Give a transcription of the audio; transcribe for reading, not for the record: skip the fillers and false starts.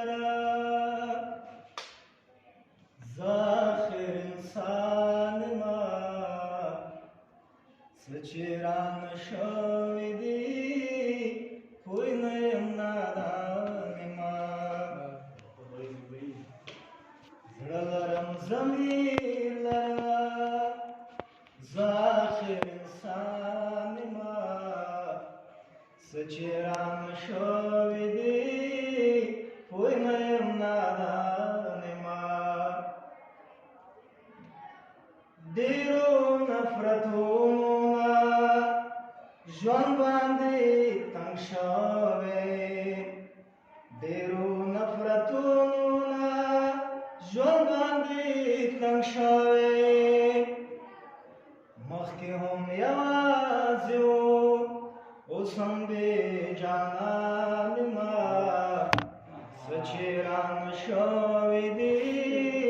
لرا زاخر انسان ما سچران شوی دی پوی نیم نادان ما زړه لرم ضمیر لرا زاخر انسان ما سچران شوی دی پوی نیم نادان ما ډېرو نفرتونو نه ژوند باندې تنګ شوی ډېرو نفرتونو نه ژوند باندې تنګ شوی مخکې هم یوازې و اوس هم بېجانان ما څه چې رانه شوی دی